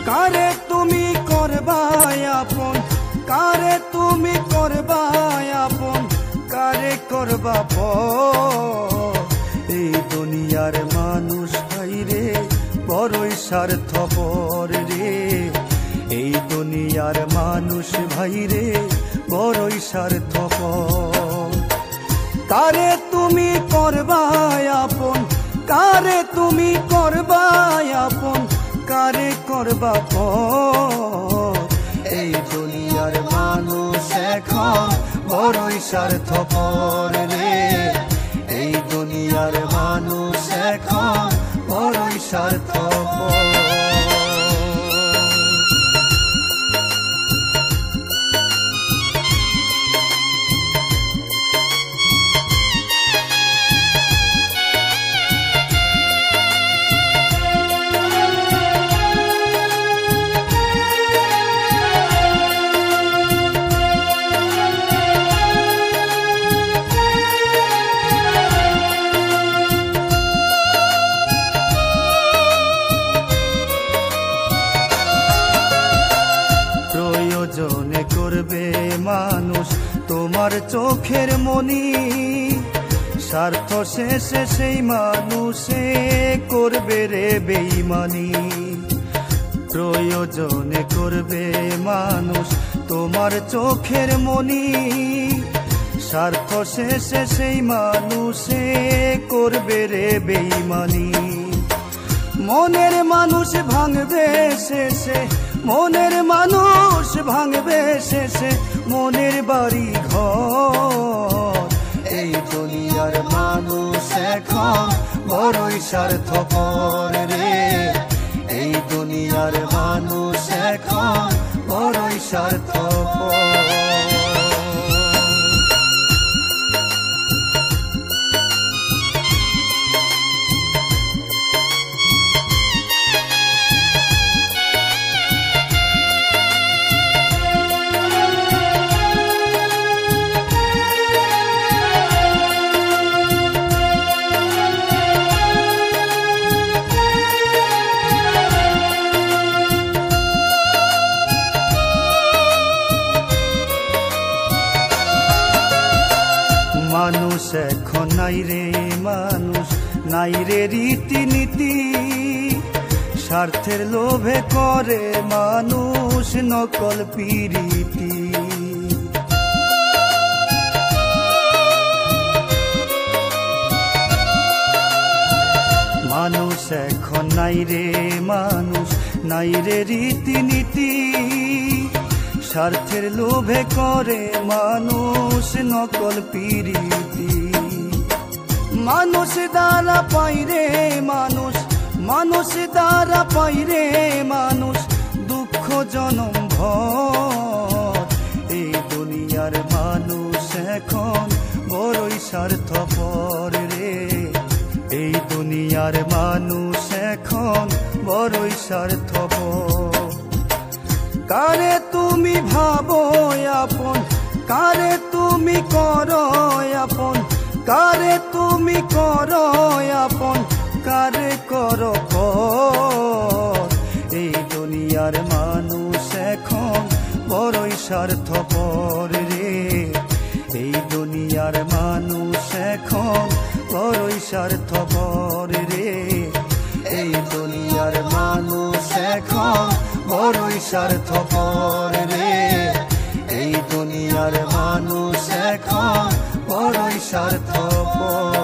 কারে তুমি করবাই আপন, কারে তুমি করবাই আপন, কারে করবা পর। এই দুনিয়ার মানুষ ভাইরে বড়ই স্বার্থপর রে, এই দুনিয়ার মানুষ ভাইরে বড়ই স্বার্থপর। কারে তুমি করবাই আপন, কারে তুমি করবাই আপন, কারে করবা পর। এই দুনিয়ার মানুষ এখন বড়ই স্বার্থপর রে, এই দুনিয়ার মানুষ এখন বড়ই স্বার্থপর। প্রয়োজনে করবে মানুষ তোমার চোখের মনি, স্বার্থ শেষে সেই মানুষে করবে রে বেঈমানি। প্রয়োজনে করবে মানুষ তোমার চোখের মনি, স্বার্থ শেষে সেই মানুষে করবে রে বেঈমানি। মনের মানুষ ভাঙবে শেষে, মনের মানুষ ভাঙবে শেষে মনের বাড়ি ঘর। এই দুনিয়ার মানুষ এখন বড়ই স্বার্থপর রে, এই দুনিয়ার মানুষ এখন বড়ই স্বার্থপর। মানুষ এখন নাই রে মানুষ, নাই রে রীতিনীতি, স্বার্থের লোভে করে মানুষ নকল পিরিতি। মানুষ এখন নাই রে মানুষ, নাই রে রীতিনীতি, স্বার্থের লোভে করে মানুষ নকল পিরিতি। মানুষ দ্বারা পাইরে মানুষ, মানুষ দ্বারা পাইরে মানুষ দুঃখ জনম ভর। এই দুনিয়ার মানুষ এখন বড়ই স্বার্থপর রে, এই দুনিয়ার মানুষ এখন বড়ই স্বার্থপর। কারে তুমি ভাবো আপন, কারে তুমি করো আপন, কারে তুমি করো আপন, কারে করো পর। এই দুনিয়ার মানুষ এখন বড়ই স্বার্থপর রে, এই দুনিয়ার মানুষ এখন বড়ই স্বার্থপর রে, এই দুনিয়ার মানুষ এখন বড়ই স্বার্থপর রে, এই দুনিয়ার মানুষ এখন বড়ই স্বার্থপর।